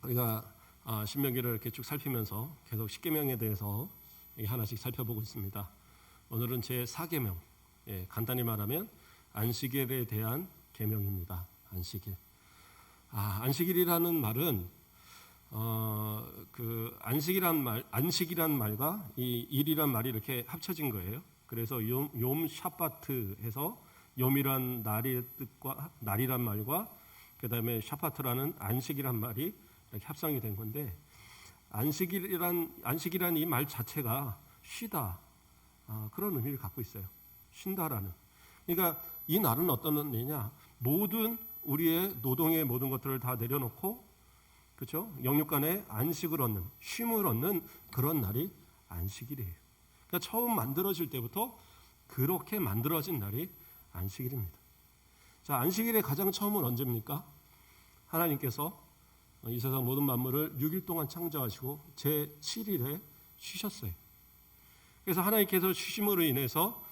우리가 신명기를 이렇게 쭉 살피면서 계속 십계명에 대해서 하나씩 살펴보고 있습니다. 오늘은 제 4계명, 간단히 말하면 안식일에 대한 계명입니다. 안식일. 안식일이라는 말은 그 안식이란 말과 이 일이란 말이 이렇게 합쳐진 거예요. 그래서 욤 샤바트 해서 욤이란 날의 뜻과 날이란 말과 그다음에 샤바트라는 안식이란 말이 이렇게 합성이 된 건데, 안식이란 이 말 자체가 쉬다, 그런 의미를 갖고 있어요. 쉰다라는. 그러니까 이 날은 어떤 의미냐? 모든 우리의 노동의 모든 것들을 다 내려놓고, 그렇죠? 영육간에 안식을 얻는, 쉼을 얻는 그런 날이 안식일이에요. 그러니까 처음 만들어질 때부터 그렇게 만들어진 날이 안식일입니다. 자, 안식일의 가장 처음은 언제입니까? 하나님께서 이 세상 모든 만물을 6일 동안 창조하시고 제7일에 쉬셨어요. 그래서 하나님께서 쉬심으로 인해서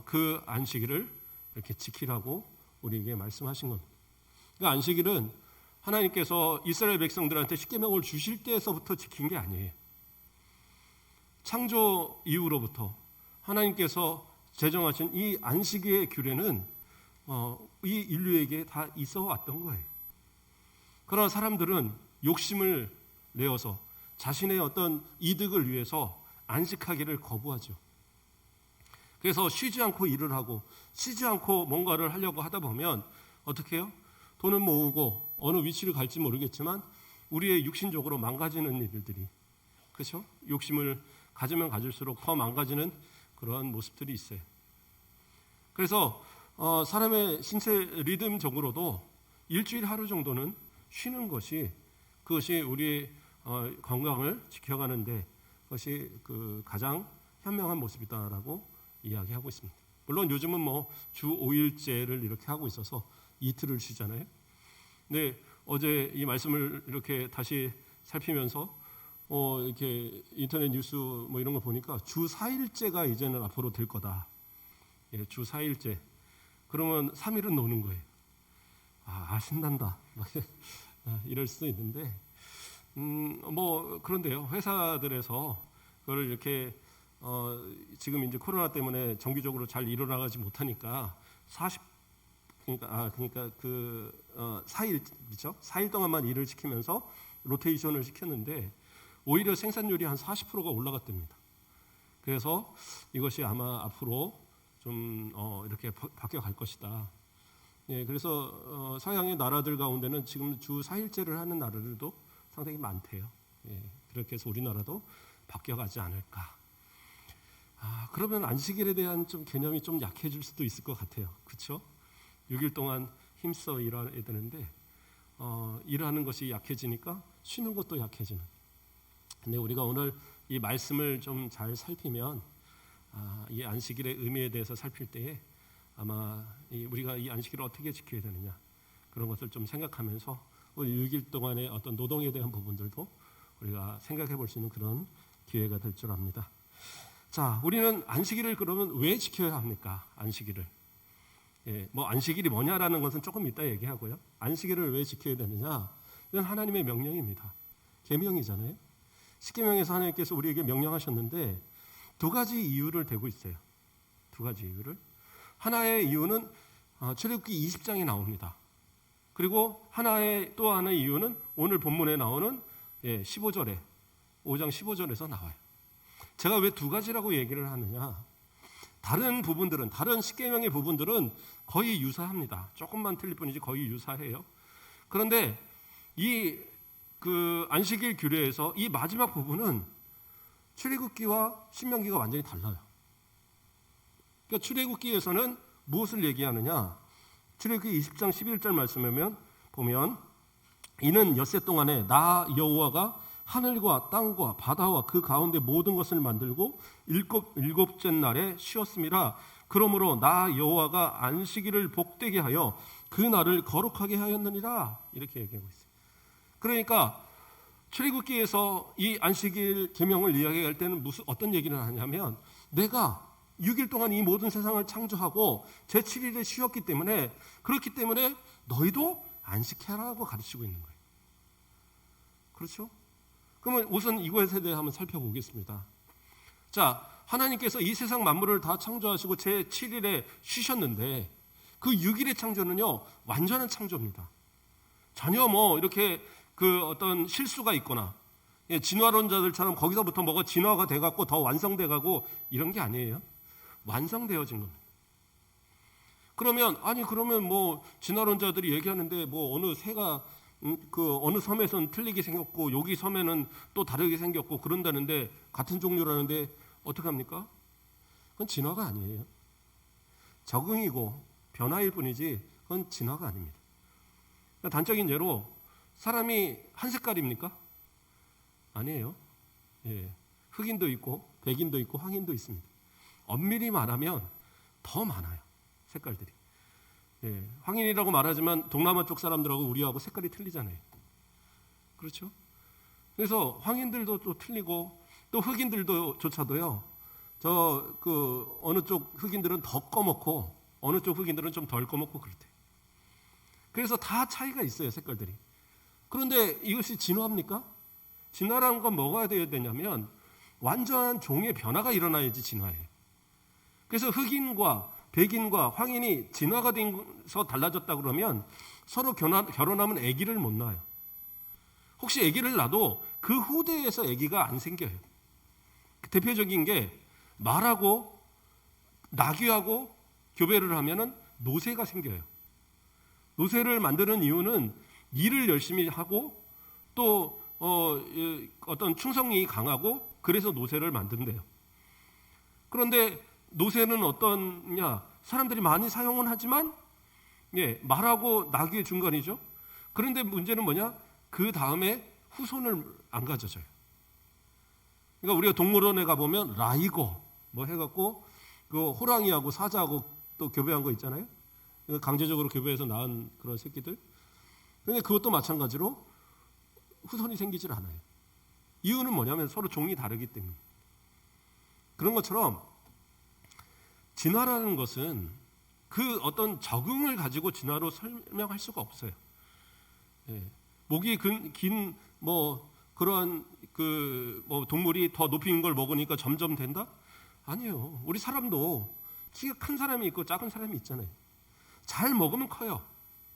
그 안식일을 이렇게 지키라고 우리에게 말씀하신 겁니다. 그 안식일은 하나님께서 이스라엘 백성들한테 십계명을 주실 때에서부터 지킨 게 아니에요. 창조 이후로부터 하나님께서 제정하신 이 안식일의 규례는 이 인류에게 다 있어 왔던 거예요. 그러나 사람들은 욕심을 내어서 자신의 어떤 이득을 위해서 안식하기를 거부하죠. 그래서 쉬지 않고 일을 하고 쉬지 않고 뭔가를 하려고 하다 보면 어떻게 해요? 돈은 모으고 어느 위치를 갈지 모르겠지만 우리의 육신적으로 망가지는 일들이, 그렇죠? 욕심을 가지면 가질수록 더 망가지는 그런 모습들이 있어요. 그래서 사람의 신체 리듬적으로도 일주일 하루 정도는 쉬는 것이, 그것이 우리의 건강을 지켜가는데 그것이 그 가장 현명한 모습이다라고 이야기하고 있습니다. 물론 요즘은 뭐 주 5일제를 이렇게 하고 있어서 이틀을 쉬잖아요. 근데 어제 이 말씀을 이렇게 다시 살피면서 이렇게 인터넷 뉴스 뭐 이런 거 보니까 주 4일제가 이제는 앞으로 될 거다. 주 4일제. 그러면 3일은 노는 거예요. 신난다. 이럴 수도 있는데, 뭐 그런데요. 회사들에서 그걸 이렇게 지금 이제 코로나 때문에 정기적으로 잘 일어나가지 못하니까 4일, 그렇죠? 4일 동안만 일을 시키면서 로테이션을 시켰는데 오히려 생산율이 한 40%가 올라갔답니다. 그래서 이것이 아마 앞으로 좀 이렇게 바뀌어갈 것이다. 그래서 서양의 나라들 가운데는 지금 주 4일제를 하는 나라들도 상당히 많대요. 그렇게 해서 우리나라도 바뀌어가지 않을까. 그러면 안식일에 대한 좀 개념이 좀 약해질 수도 있을 것 같아요. 그렇죠? 6일 동안 힘써 일해야 되는데 일하는 것이 약해지니까 쉬는 것도 약해지는. 근데 우리가 오늘 이 말씀을 좀 잘 살피면 이 안식일의 의미에 대해서 살필 때에 아마 우리가 이 안식일을 어떻게 지켜야 되느냐, 그런 것을 좀 생각하면서 우리 6일 동안의 어떤 노동에 대한 부분들도 우리가 생각해 볼 수 있는 그런 기회가 될 줄 압니다. 자, 우리는 안식일을 그러면 왜 지켜야 합니까? 안식일을. 뭐 안식일이 뭐냐라는 것은 조금 이따 얘기하고요. 안식일을 왜 지켜야 되느냐? 이건 하나님의 명령입니다. 계명이잖아요. 십계명에서 하나님께서 우리에게 명령하셨는데 두 가지 이유를 대고 있어요. 두 가지 이유를. 하나의 이유는 출애굽기 20장에 나옵니다. 그리고 또 하나의 이유는 오늘 본문에 나오는 15절에 5장 15절에서 나와요. 제가 왜 두 가지라고 얘기를 하느냐? 다른 부분들은, 다른 십계명의 부분들은 거의 유사합니다. 조금만 틀릴 뿐이지 거의 유사해요. 그런데 그 안식일 규례에서 이 마지막 부분은 출애굽기와 신명기가 완전히 달라요. 그러니까 출애굽기에서는 무엇을 얘기하느냐? 출애굽기 20장 11절 말씀에 보면 이는 엿새 동안에 나 여호와가 하늘과 땅과 바다와 그 가운데 모든 것을 만들고 일곱째 날에 쉬었음이라. 그러므로 나 여호와가 안식일을 복되게 하여 그 날을 거룩하게 하였느니라. 이렇게 얘기하고 있어요. 그러니까 출애굽기에서 이 안식일 계명을 이야기할 때는 어떤 얘기를 하냐면, 내가 6일 동안 이 모든 세상을 창조하고 제7일에 쉬었기 때문에, 그렇기 때문에 너희도 안식해라고 가르치고 있는 거예요. 그렇죠? 그러면 우선 이것에 대해 한번 살펴보겠습니다. 자, 하나님께서 이 세상 만물을 다 창조하시고 제7일에 쉬셨는데 그 6일의 창조는요 완전한 창조입니다. 전혀 뭐 이렇게 그 어떤 실수가 있거나 진화론자들처럼 거기서부터 뭐가 진화가 돼갖고 더 완성돼가고 이런 게 아니에요. 완성되어진 겁니다. 그러면 뭐 진화론자들이 얘기하는데 뭐 어느 새가 그 어느 섬에서는 틀리게 생겼고 여기 섬에는 또 다르게 생겼고 그런다는데 같은 종류라는데 어떻게 합니까? 그건 진화가 아니에요. 적응이고 변화일 뿐이지 그건 진화가 아닙니다. 그러니까 단적인 예로 사람이 한 색깔입니까? 아니에요. 예. 흑인도 있고 백인도 있고 황인도 있습니다. 엄밀히 말하면 더 많아요. 색깔들이. 예. 황인이라고 말하지만 동남아 쪽 사람들하고 우리하고 색깔이 틀리잖아요. 그렇죠? 그래서 황인들도 또 틀리고 또 흑인들도 조차도요. 어느 쪽 흑인들은 더 검었고 어느 쪽 흑인들은 좀 덜 검었고 그렇대요. 그래서 다 차이가 있어요, 색깔들이. 그런데 이것이 진화입니까? 진화라는 건 뭐가 되어야 되냐면 완전한 종의 변화가 일어나야지 진화예요. 그래서 흑인과 백인과 황인이 진화가 돼서 달라졌다 그러면 서로 결혼하면 아기를 못 낳아요. 혹시 아기를 낳아도 그 후대에서 아기가 안 생겨요. 대표적인 게 말하고 나귀하고 교배를 하면은 노새가 생겨요. 노새를 만드는 이유는 일을 열심히 하고 또 어떤 충성이 강하고 그래서 노새를 만든대요. 그런데 노새는 어떠냐? 사람들이 많이 사용은 하지만 말하고 나귀의 중간이죠. 그런데 문제는 뭐냐? 그 다음에 후손을 안 가져줘요. 그러니까 우리가 동물원에 가보면 라이거 뭐 해갖고 그 호랑이하고 사자하고 또 교배한 거 있잖아요. 강제적으로 교배해서 낳은 그런 새끼들. 그런데 그것도 마찬가지로 후손이 생기질 않아요. 이유는 뭐냐면 서로 종이 다르기 때문에. 그런 것처럼 진화라는 것은 그 어떤 적응을 가지고 진화로 설명할 수가 없어요. 목이 긴 뭐 그러한 그 뭐 동물이 더 높인 걸 먹으니까 점점 된다? 아니에요. 우리 사람도 키가 큰 사람이 있고 작은 사람이 있잖아요. 잘 먹으면 커요.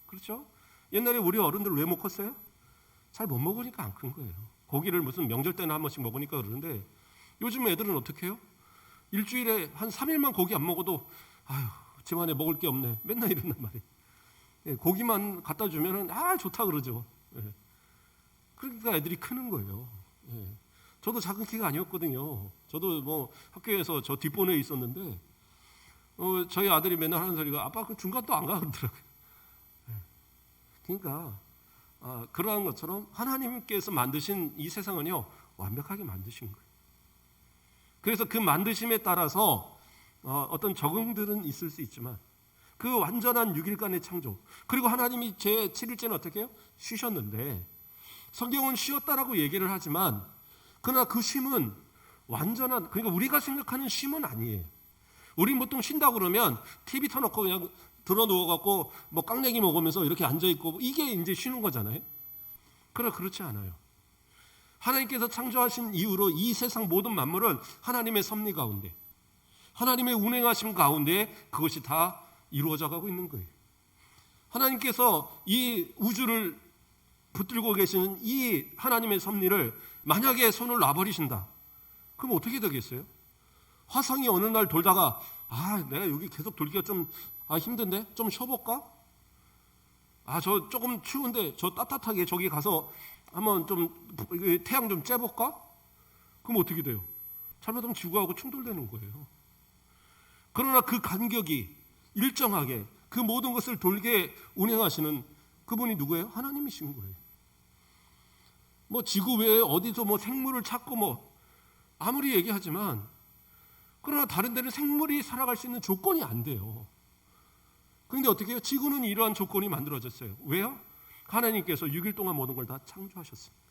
그렇죠? 옛날에 우리 어른들 왜 못 컸어요? 잘 못 먹으니까 안 큰 거예요. 고기를 무슨 명절 때나 한 번씩 먹으니까 그러는데 요즘 애들은 어떻게 해요? 일주일에 한 3일만 고기 안 먹어도 아유 집안에 먹을 게 없네. 맨날 이런단 말이에요. 고기만 갖다 주면은 좋다 그러죠. 그러니까 애들이 크는 거예요. 저도 작은 키가 아니었거든요. 저도 뭐 학교에서 저 뒷번에 있었는데 저희 아들이 맨날 하는 소리가 아빠 그 중간도 안 가 그러더라고요. 그러니까 그러한 것처럼 하나님께서 만드신 이 세상은요 완벽하게 만드신 거예요. 그래서 그 만드심에 따라서 어떤 적응들은 있을 수 있지만 그 완전한 6일간의 창조 그리고 하나님이 제7일째는 어떻게 해요? 쉬셨는데 성경은 쉬었다라고 얘기를 하지만 그러나 그 쉼은 완전한 그러니까 우리가 생각하는 쉼은 아니에요. 우린 보통 쉰다고 그러면 TV 켜놓고 그냥 들어 누워갖고 뭐 깡내기 먹으면서 이렇게 앉아있고 이게 이제 쉬는 거잖아요. 그러나 그렇지 않아요. 하나님께서 창조하신 이후로 이 세상 모든 만물은 하나님의 섭리 가운데 하나님의 운행하심 가운데 그것이 다 이루어져 가고 있는 거예요. 하나님께서 이 우주를 붙들고 계시는 이 하나님의 섭리를 만약에 손을 놔버리신다. 그럼 어떻게 되겠어요? 화성이 어느 날 돌다가 내가 여기 계속 돌기가 좀 힘든데 좀 쉬어볼까? 저 조금 추운데 저 따뜻하게 저기 가서 한번 좀 태양 좀 쬐볼까? 그럼 어떻게 돼요? 잘못하면 지구하고 충돌되는 거예요. 그러나 그 간격이 일정하게 그 모든 것을 돌게 운행하시는 그분이 누구예요? 하나님이신 거예요. 뭐 지구 외에 어디서 뭐 생물을 찾고 뭐 아무리 얘기하지만 그러나 다른 데는 생물이 살아갈 수 있는 조건이 안 돼요. 그런데 어떻게 해요? 지구는 이러한 조건이 만들어졌어요. 왜요? 하나님께서 6일 동안 모든 걸 다 창조하셨습니다.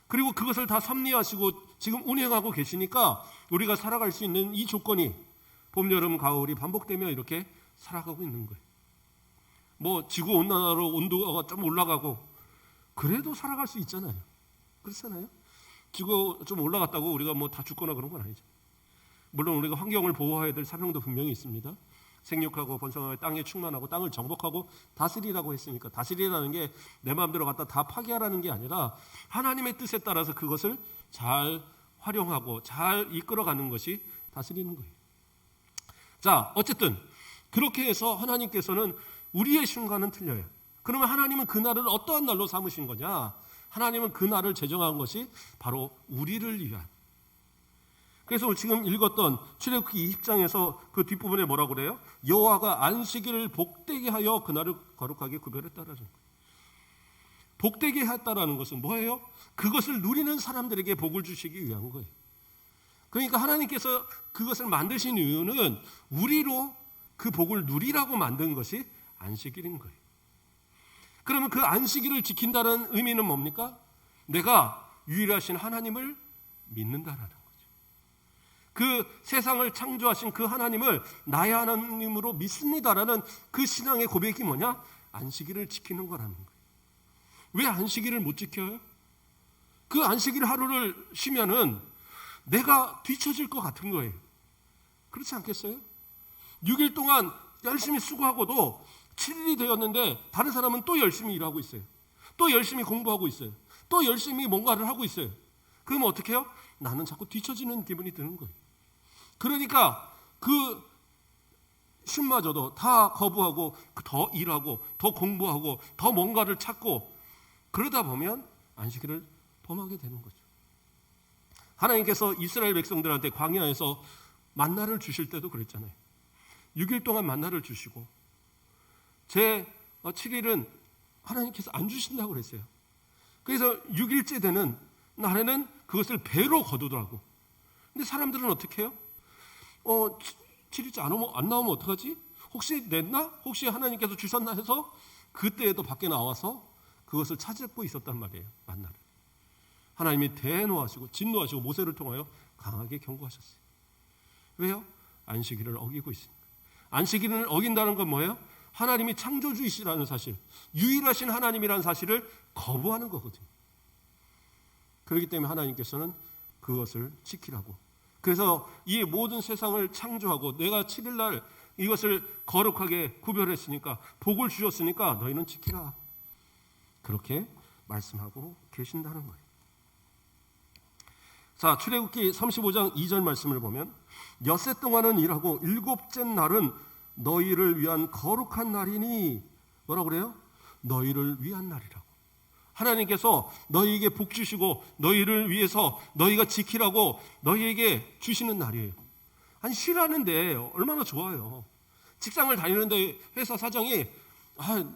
그리고 그것을 다 섭리하시고 지금 운행하고 계시니까 우리가 살아갈 수 있는 이 조건이 봄, 여름, 가을이 반복되며 이렇게 살아가고 있는 거예요. 뭐 지구 온난화로 온도가 좀 올라가고 그래도 살아갈 수 있잖아요. 그렇잖아요. 지구 좀 올라갔다고 우리가 뭐 다 죽거나 그런 건 아니죠. 물론 우리가 환경을 보호해야 될 사명도 분명히 있습니다. 생육하고 번성하여 땅에 충만하고 땅을 정복하고 다스리라고 했으니까, 다스리라는 게 내 마음대로 갖다 다 파괴하라는 게 아니라 하나님의 뜻에 따라서 그것을 잘 활용하고 잘 이끌어가는 것이 다스리는 거예요. 자, 어쨌든 그렇게 해서 하나님께서는 우리의 순간은 틀려요. 그러면 하나님은 그 날을 어떠한 날로 삼으신 거냐? 하나님은 그 날을 제정한 것이 바로 우리를 위한. 그래서 지금 읽었던 출애굽기 20장에서 그 뒷부분에 뭐라고 그래요? 여호와가 안식일을 복되게 하여 그날을 거룩하게 구별했다라는 거예요. 복되게 했다라는 것은 뭐예요? 그것을 누리는 사람들에게 복을 주시기 위한 거예요. 그러니까 하나님께서 그것을 만드신 이유는 우리로 그 복을 누리라고 만든 것이 안식일인 거예요. 그러면 그 안식일을 지킨다는 의미는 뭡니까? 내가 유일하신 하나님을 믿는다라는 거죠. 그 세상을 창조하신 그 하나님을 나의 하나님으로 믿습니다라는 그 신앙의 고백이 뭐냐? 안식일을 지키는 거라는 거예요. 왜 안식일을 못 지켜요? 그 안식일 하루를 쉬면은 내가 뒤처질 것 같은 거예요. 그렇지 않겠어요? 6일 동안 열심히 수고하고도 7일이 되었는데 다른 사람은 또 열심히 일하고 있어요. 또 열심히 공부하고 있어요. 또 열심히 뭔가를 하고 있어요. 그러면 어떻게 해요? 나는 자꾸 뒤처지는 기분이 드는 거예요. 그러니까 그 쉼마저도 다 거부하고 더 일하고 더 공부하고 더 뭔가를 찾고 그러다 보면 안식일을 범하게 되는 거죠. 하나님께서 이스라엘 백성들한테 광야에서 만나를 주실 때도 그랬잖아요. 6일 동안 만나를 주시고 제 7일은 하나님께서 안 주신다고 그랬어요. 그래서 6일째 되는 날에는 그것을 배로 거두더라고. 근데 사람들은 어떻게 해요? 7일째 안 나오면 어떡하지? 혹시 냈나? 혹시 하나님께서 주셨나 해서 그때에도 밖에 나와서 그것을 찾고 있었단 말이에요. 만나를. 하나님이 대노하시고 진노하시고 모세를 통하여 강하게 경고하셨어요. 왜요? 안식일을 어기고 있습니다. 안식일을 어긴다는 건 뭐예요? 하나님이 창조주이시라는 사실, 유일하신 하나님이라는 사실을 거부하는 거거든요. 그렇기 때문에 하나님께서는 그것을 지키라고. 그래서 이 모든 세상을 창조하고 내가 7일날 이것을 거룩하게 구별했으니까 복을 주셨으니까 너희는 지키라. 그렇게 말씀하고 계신다는 거예요. 자, 출애굽기 35장 2절 말씀을 보면 엿새 동안은 일하고 일곱째 날은 너희를 위한 거룩한 날이니 뭐라고 그래요? 너희를 위한 날이라고. 하나님께서 너희에게 복 주시고 너희를 위해서 너희가 지키라고 너희에게 주시는 날이에요. 아니 쉬라는데 얼마나 좋아요. 직장을 다니는데 회사 사장이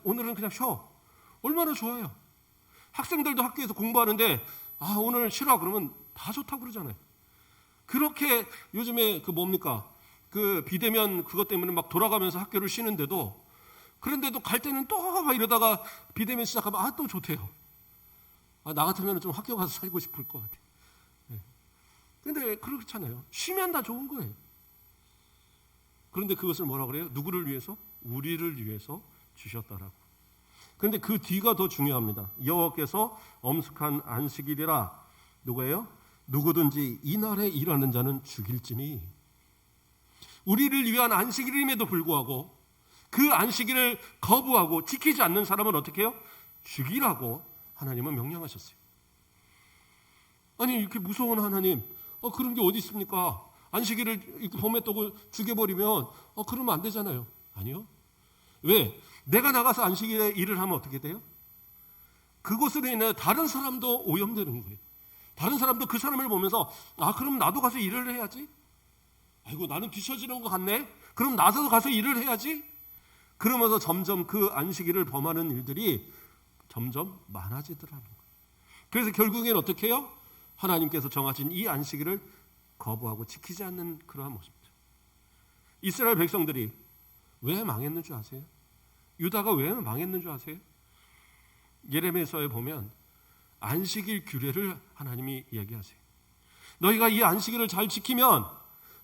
오늘은 그냥 쉬어. 얼마나 좋아요. 학생들도 학교에서 공부하는데 오늘 쉬라 그러면 다 좋다고 그러잖아요. 그렇게 요즘에 그 비대면 그것 때문에 막 돌아가면서 학교를 쉬는데도 그런데도 갈 때는 또 막 이러다가 비대면 시작하면 또 좋대요. 나 같으면 좀 학교 가서 살고 싶을 것 같아요. 그런데 그렇잖아요. 쉬면 다 좋은 거예요. 그런데 그것을 뭐라고 그래요? 누구를 위해서? 우리를 위해서 주셨다라고. 그런데 그 뒤가 더 중요합니다. 여호와께서 엄숙한 안식일이라 누구예요? 누구든지 이날에 일하는 자는 죽일지니. 우리를 위한 안식일임에도 불구하고 그 안식일을 거부하고 지키지 않는 사람은 어떻게 해요? 죽이라고 하나님은 명령하셨어요. 아니 이렇게 무서운 하나님, 그런 게 어디 있습니까? 안식일을 범에 또고 죽여버리면 그러면 안 되잖아요. 아니요. 왜? 내가 나가서 안식일에 일을 하면 어떻게 돼요? 그것으로 인해 다른 사람도 오염되는 거예요. 다른 사람도 그 사람을 보면서 그럼 나도 가서 일을 해야지. 아이고 나는 뒤처지는 것 같네. 그럼 나도 가서 일을 해야지. 그러면서 점점 그 안식일을 범하는 일들이 점점 많아지더라는 거예요. 그래서 결국엔 어떻게 해요? 하나님께서 정하신 이 안식일을 거부하고 지키지 않는 그러한 모습이죠. 이스라엘 백성들이 왜 망했는 줄 아세요? 유다가 왜 망했는 줄 아세요? 예레미야서에 보면 안식일 규례를 하나님이 얘기하세요. 너희가 이 안식일을 잘 지키면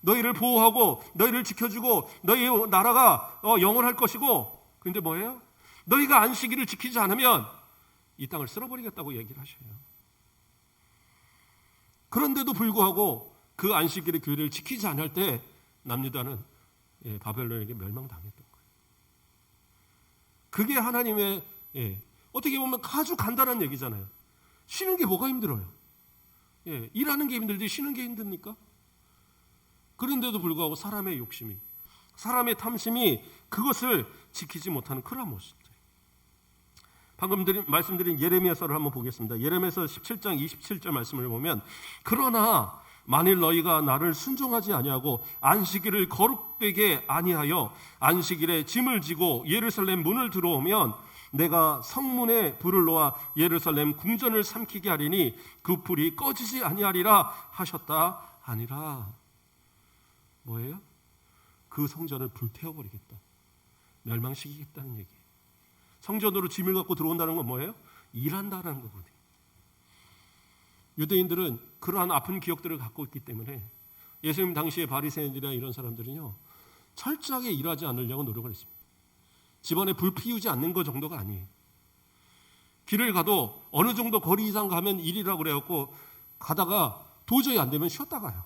너희를 보호하고 너희를 지켜주고 너희 나라가 영원할 것이고, 그런데 뭐예요? 너희가 안식일을 지키지 않으면 이 땅을 쓸어버리겠다고 얘기를 하셔요. 그런데도 불구하고 그 안식일의 규례를 지키지 않을 때 남유다는 바벨론에게 멸망당했던 거예요. 그게 하나님의 어떻게 보면 아주 간단한 얘기잖아요. 쉬는 게 뭐가 힘들어요? 일하는 게 힘들지 쉬는 게 힘듭니까? 그런데도 불구하고 사람의 욕심이, 사람의 탐심이 그것을 지키지 못하는 그런 모습들. 방금 말씀드린 예레미야서를 한번 보겠습니다. 예레미야서 17장 27절 말씀을 보면, 그러나 만일 너희가 나를 순종하지 아니하고 안식일을 거룩되게 아니하여 안식일에 짐을 지고 예루살렘 문을 들어오면 내가 성문에 불을 놓아 예루살렘 궁전을 삼키게 하리니 그 불이 꺼지지 아니하리라 하셨다 아니라. 뭐예요? 그 성전을 불태워버리겠다, 멸망시키겠다는 얘기예요. 성전으로 짐을 갖고 들어온다는 건 뭐예요? 일한다는 거거든요. 유대인들은 그러한 아픈 기억들을 갖고 있기 때문에 예수님 당시의 바리새인들이나 이런 사람들은요, 철저하게 일하지 않으려고 노력을 했습니다. 집안에 불 피우지 않는 것 정도가 아니에요. 길을 가도 어느 정도 거리 이상 가면 일이라고 그래갖고 가다가 도저히 안 되면 쉬었다 가요.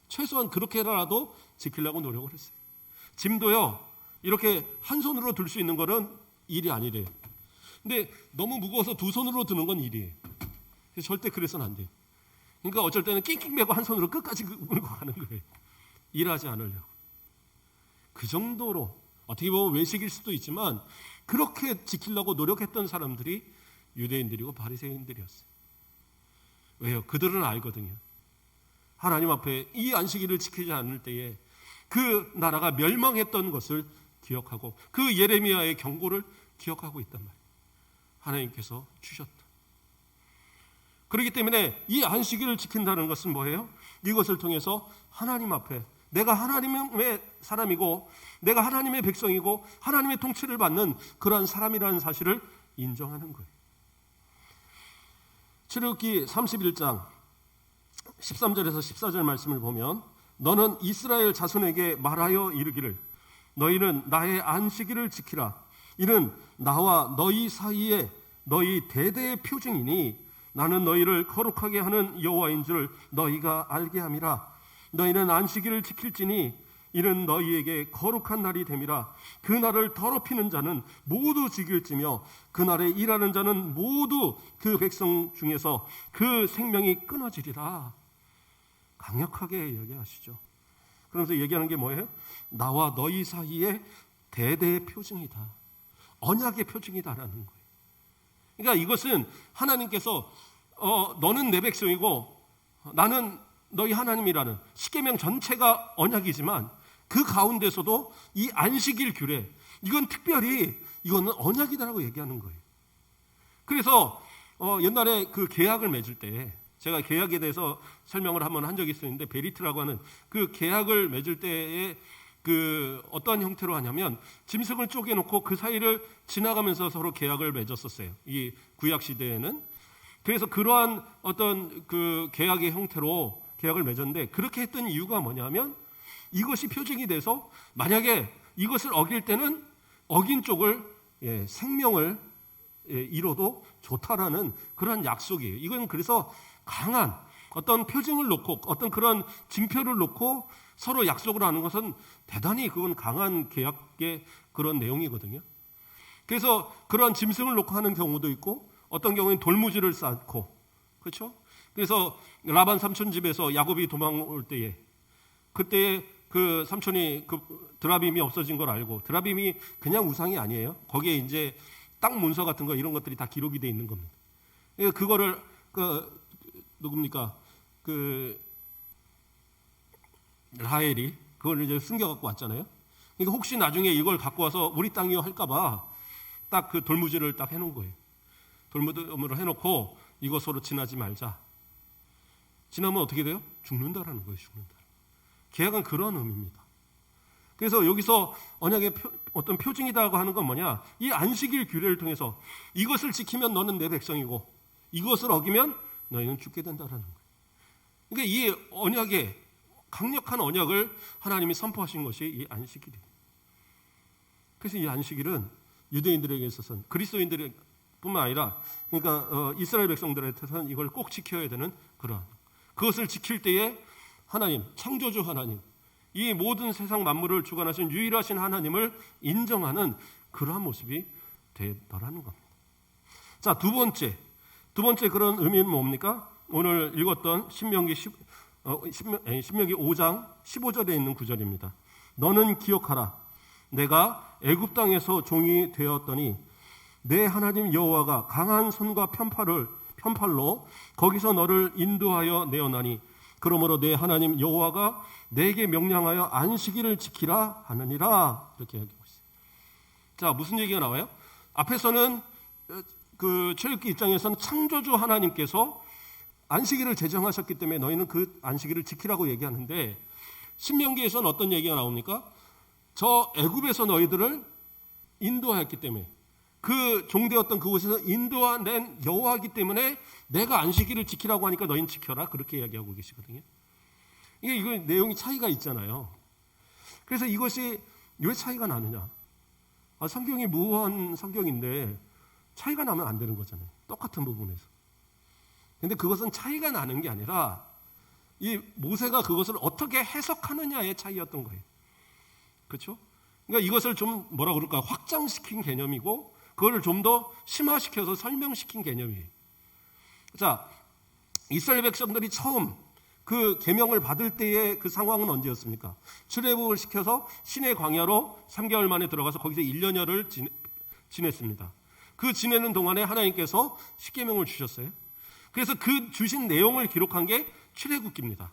최소한 그렇게라도 지키려고 노력을 했어요. 짐도요, 이렇게 한 손으로 들 수 있는 거는 일이 아니래요. 근데 너무 무거워서 두 손으로 드는 건 일이에요. 절대 그래서는 안 돼요. 그러니까 어쩔 때는 낑낑 매고 한 손으로 끝까지 물고 가는 거예요. 일하지 않으려고. 그 정도로 어떻게 보면 외식일 수도 있지만 그렇게 지키려고 노력했던 사람들이 유대인들이고 바리새인들이었어요. 왜요? 그들은 알거든요. 하나님 앞에 이 안식일을 지키지 않을 때에 그 나라가 멸망했던 것을 기억하고 그 예레미야의 경고를 기억하고 있단 말이에요. 하나님께서 주셨다. 그렇기 때문에 이 안식일을 지킨다는 것은 뭐예요? 이것을 통해서 하나님 앞에 내가 하나님의 사람이고 내가 하나님의 백성이고 하나님의 통치를 받는 그러한 사람이라는 사실을 인정하는 거예요. 출애굽기 31장 13절에서 14절 말씀을 보면, 너는 이스라엘 자손에게 말하여 이르기를 너희는 나의 안식일을 지키라. 이는 나와 너희 사이에 너희 대대의 표징이니 나는 너희를 거룩하게 하는 여호와인 줄 너희가 알게 함이라. 너희는 안식일을 지킬지니 이는 너희에게 거룩한 날이 됨이라. 그 날을 더럽히는 자는 모두 죽일지며 그 날에 일하는 자는 모두 그 백성 중에서 그 생명이 끊어지리라. 강력하게 얘기하시죠. 그러면서 얘기하는 게 뭐예요? 나와 너희 사이에 대대의 표징이다, 언약의 표징이다라는 거예요. 그러니까 이것은 하나님께서 너는 내 백성이고 나는 너희 하나님이라는 십계명 전체가 언약이지만 그 가운데서도 이 안식일 규례, 이건 특별히 이거는 언약이다라고 얘기하는 거예요. 그래서 옛날에 그 계약을 맺을 때, 제가 계약에 대해서 설명을 한번 한 적이 있었는데, 베리트라고 하는 그 계약을 맺을 때에 그 어떤 형태로 하냐면 짐승을 쪼개놓고 그 사이를 지나가면서 서로 계약을 맺었었어요. 이 구약 시대에는. 그래서 그러한 어떤 그 계약의 형태로 계약을 맺었는데, 그렇게 했던 이유가 뭐냐면 이것이 표징이 돼서 만약에 이것을 어길 때는 어긴 쪽을 생명을 잃어도 좋다라는 그런 약속이에요. 이건 그래서 강한 어떤 표징을 놓고 어떤 그런 징표를 놓고 서로 약속을 하는 것은 대단히 그건 강한 계약의 그런 내용이거든요. 그래서 그런 짐승을 놓고 하는 경우도 있고 어떤 경우에는 돌무지를 쌓고, 그렇죠? 그래서 라반 삼촌 집에서 야곱이 도망올 때에 그때에 그 삼촌이 그 드라빔이 없어진 걸 알고, 드라빔이 그냥 우상이 아니에요. 거기에 이제 땅 문서 같은 거 이런 것들이 다 기록이 돼 있는 겁니다. 그거를 누굽니까? 라헬이 그걸 이제 숨겨 갖고 왔잖아요. 그러니까 혹시 나중에 이걸 갖고 와서 우리 땅이요 할까봐 딱 그 돌무지를 딱 해놓은 거예요. 돌무지로 해놓고 이거 서로 지나지 말자. 지나면 어떻게 돼요? 죽는다라는 거예요. 죽는다. 계약은 그런 의미입니다. 그래서 여기서 언약의 어떤 표징이다고 하는 건 뭐냐? 이 안식일 규례를 통해서 이것을 지키면 너는 내 백성이고 이것을 어기면 너희는 죽게 된다라는 거예요. 그러니까 이 언약의 강력한 언약을 하나님이 선포하신 것이 이 안식일이에요. 그래서 이 안식일은 유대인들에게 있어서는, 그리스도인들의 뿐만 아니라 그러니까 이스라엘 백성들한테는 이걸 꼭 지켜야 되는 그러한 그것을 지킬 때에 하나님, 창조주 하나님, 이 모든 세상 만물을 주관하신 유일하신 하나님을 인정하는 그러한 모습이 되더라는 겁니다. 자, 두 번째 그런 의미는 뭡니까? 오늘 읽었던 신명기 5장 15절에 있는 구절입니다. 너는 기억하라. 내가 애굽 땅에서 종이 되었더니 내 하나님 여호와가 강한 손과 편팔로 거기서 너를 인도하여 내어나니 그러므로 내 하나님 여호와가 내게 명령하여 안식일을 지키라 하느니라. 이렇게 얘기하고 있어요. 자, 무슨 얘기가 나와요? 앞에서는 그 출애굽기 입장에서는 창조주 하나님께서 안식일을 제정하셨기 때문에 너희는 그 안식일을 지키라고 얘기하는데 신명기에서는 어떤 얘기가 나옵니까? 저 애굽에서 너희들을 인도하였기 때문에 그 종되었던 그곳에서 인도하낸 여호와이기 때문에 내가 안식일을 지키라고 하니까 너희는 지켜라. 그렇게 이야기하고 계시거든요. 이거 내용이 차이가 있잖아요. 그래서 이것이 왜 차이가 나느냐? 성경이 무한 성경인데 차이가 나면 안 되는 거잖아요. 똑같은 부분에서. 근데 그것은 차이가 나는 게 아니라 이 모세가 그것을 어떻게 해석하느냐의 차이였던 거예요. 그렇죠? 그러니까 이것을 좀 뭐라 그럴까? 확장시킨 개념이고 그걸 좀 더 심화시켜서 설명시킨 개념이에요. 자, 이스라엘 백성들이 처음 그 계명을 받을 때의 그 상황은 언제였습니까? 출애굽을 시켜서 시내 광야로 3개월 만에 들어가서 거기서 1년여를 지냈습니다. 그 지내는 동안에 하나님께서 십계명을 주셨어요. 그래서 그 주신 내용을 기록한 게 출애굽기입니다.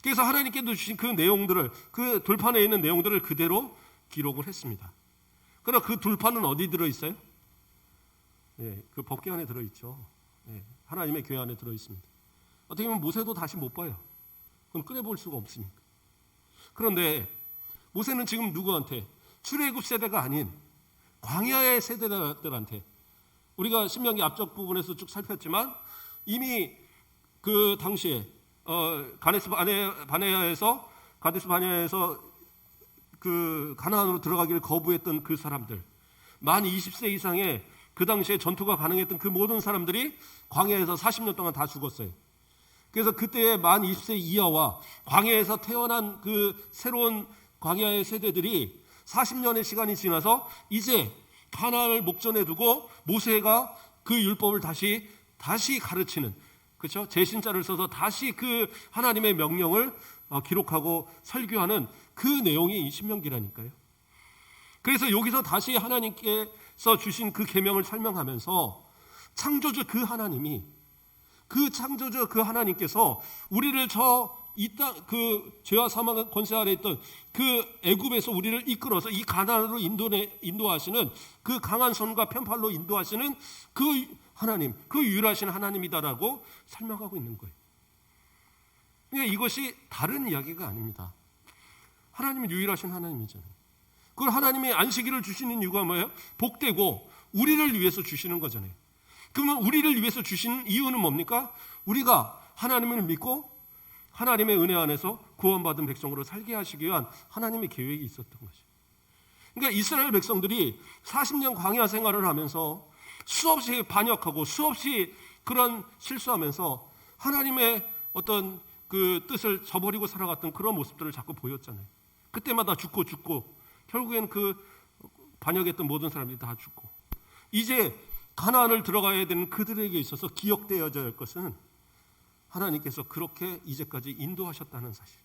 그래서 하나님께서 주신 그 내용들을 그 돌판에 있는 내용들을 그대로 기록을 했습니다. 그러나 그 돌판은 어디 들어있어요? 그 법궤 안에 들어있죠. 하나님의 교회 안에 들어있습니다. 어떻게 보면 모세도 다시 못 봐요. 그건 꺼내볼 수가 없으니까. 그런데 모세는 지금 누구한테? 출애굽 세대가 아닌 광야의 세대들한테 우리가 신명기 앞쪽 부분에서 쭉 살폈지만 이미 그 당시에 가데스 바네아에서 그 가나안으로 들어가기를 거부했던 그 사람들, 만 20세 이상의 그 당시에 전투가 가능했던 그 모든 사람들이 광야에서 40년 동안 다 죽었어요. 그래서 그때의 만 20세 이하와 광야에서 태어난 그 새로운 광야의 세대들이 40년의 시간이 지나서 이제 가나안을 목전에 두고 모세가 그 율법을 다시 가르치는, 그렇죠? 제신자를 써서 다시 그 하나님의 명령을 기록하고 설교하는 그 내용이 이 신명기라니까요. 그래서 여기서 다시 하나님께서 주신 그 계명을 설명하면서 창조주 그 하나님이, 그 창조주 그 하나님께서 우리를 이 땅 그 죄와 사망의 권세 아래 있던 그 애굽에서 우리를 이끌어서 이 가나안으로 인도하시는 그 강한 손과 편팔로 인도하시는 그 하나님, 그 유일하신 하나님이다라고 설명하고 있는 거예요. 그러니까 이것이 다른 이야기가 아닙니다. 하나님은 유일하신 하나님이잖아요. 그걸 하나님이 안식일을 주시는 이유가 뭐예요? 복되고 우리를 위해서 주시는 거잖아요. 그러면 우리를 위해서 주신 이유는 뭡니까? 우리가 하나님을 믿고 하나님의 은혜 안에서 구원받은 백성으로 살게 하시기 위한 하나님의 계획이 있었던 것이죠. 그러니까 이스라엘 백성들이 40년 광야 생활을 하면서 수없이 반역하고 수없이 그런 실수하면서 하나님의 어떤 그 뜻을 저버리고 살아갔던 그런 모습들을 자꾸 보였잖아요. 그때마다 죽고 결국에는 그 반역했던 모든 사람들이 다 죽고, 이제 가나안을 들어가야 되는 그들에게 있어서 기억되어져야 할 것은 하나님께서 그렇게 이제까지 인도하셨다는 사실.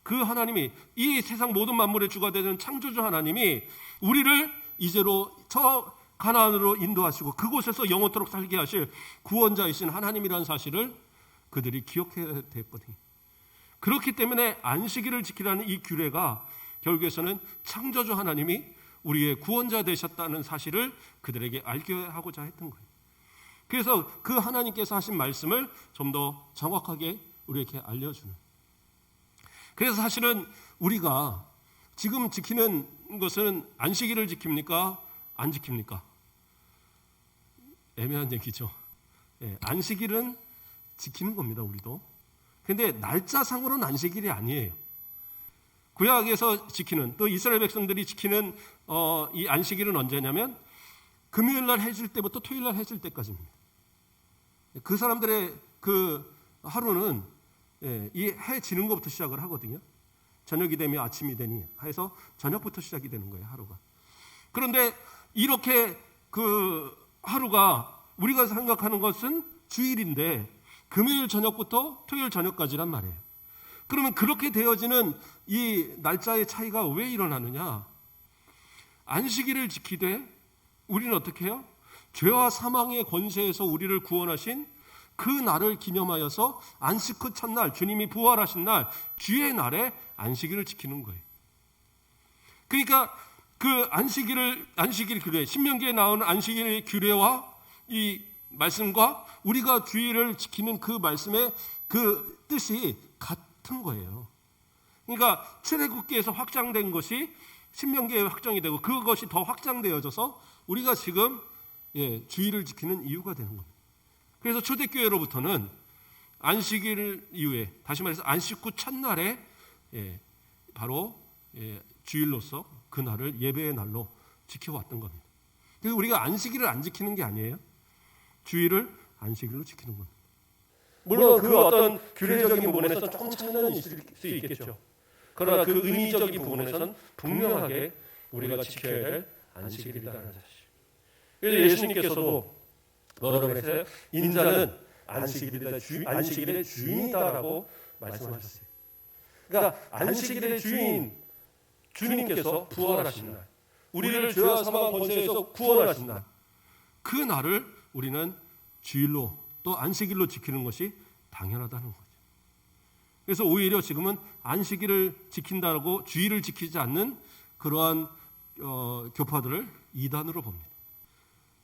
그 하나님이, 이 세상 모든 만물의 주가 되는 창조주 하나님이 우리를 이제로 저 가나안으로 인도하시고 그곳에서 영원토록 살게 하실 구원자이신 하나님이라는 사실을 그들이 기억해야 됐거든요. 그렇기 때문에 안식일을 지키라는 이 규례가 결국에서는 창조주 하나님이 우리의 구원자 되셨다는 사실을 그들에게 알게 하고자 했던 거예요. 그래서 그 하나님께서 하신 말씀을 좀 더 정확하게 우리에게 알려주는. 그래서 사실은 우리가 지금 지키는 것은 안식일을 지킵니까? 안 지킵니까? 애매한 얘기죠. 안식일은 지키는 겁니다, 우리도. 그런데 날짜상으로는 안식일이 아니에요. 구약에서 지키는, 또 이스라엘 백성들이 지키는 이 안식일은 언제냐면 금요일 날 해질 때부터 토요일 날 해질 때까지입니다. 그 사람들의 그 하루는 이 해 지는 것부터 시작을 하거든요. 저녁이 되면 아침이 되니 해서 저녁부터 시작이 되는 거예요, 하루가. 그런데 이렇게 그 하루가 우리가 생각하는 것은 주일인데 금요일 저녁부터 토요일 저녁까지란 말이에요. 그러면 그렇게 되어지는 이 날짜의 차이가 왜 일어나느냐? 안식일을 지키되 우리는 어떻게 해요? 죄와 사망의 권세에서 우리를 구원하신 그 날을 기념하여서 안식 후 첫날, 주님이 부활하신 날, 주의 날에 안식일을 지키는 거예요. 그러니까 그 안식일 규례, 신명기에 나오는 안식일 규례와 이 말씀과 우리가 주일을 지키는 그 말씀의 그 뜻이 같은 거예요. 그러니까 출애굽기에서 확장된 것이 신명기에 확정이 되고 그것이 더 확장되어져서 우리가 지금 주일을 지키는 이유가 되는 겁니다. 그래서 초대교회로부터는 안식일 이후에, 다시 말해서 안식 후 첫날에 바로 주일로서 그 날을 예배의 날로 지켜왔던 겁니다. 그래서 우리가 안식일을 안 지키는 게 아니에요. 주일을 안식일로 지키는 겁니다. 물론 그 어떤 규례적인 부분에서 조금 차이는 있을 수 있겠죠. 그러나 그 의미적인 부분에서는 분명하게 우리가 지켜야 될 안식일이라는 사실. 그래서 예수님께서도 뭐라고 그랬어요? 인자는 안식일의 주인이다라고 말씀하셨어요. 그러니까 안식일의 주인, 주님께서 부활하신 날, 우리를 죄와 사망 권세에서 구원하신 날, 그 날을 우리는 주일로 또 안식일로 지키는 것이 당연하다는 거죠. 그래서 오히려 지금은 안식일을 지킨다고 주일을 지키지 않는 그러한 교파들을 이단으로 봅니다.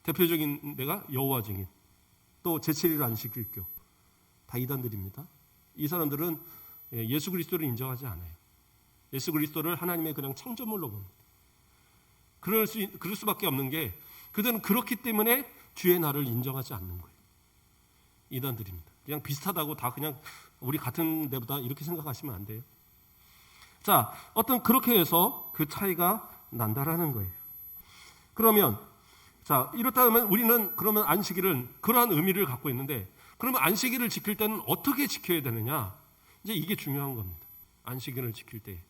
대표적인 데가 여호와 증인, 또 제7일 안식일교, 다 이단들입니다. 이 사람들은 예수 그리스도를 인정하지 않아요. 예수 그리스도를 하나님의 그냥 창조물로 봅니다. 그럴 수밖에 없는 게 그들은 그렇기 때문에 주의 날을 인정하지 않는 거예요. 이단들입니다. 그냥 비슷하다고 다 그냥 우리 같은 데보다 이렇게 생각하시면 안 돼요. 자, 그렇게 해서 그 차이가 난다라는 거예요. 그러면 자, 이렇다면 우리는 그러면 안식일은 그러한 의미를 갖고 있는데, 그러면 안식일을 지킬 때는 어떻게 지켜야 되느냐? 이제 이게 중요한 겁니다. 안식일을 지킬 때.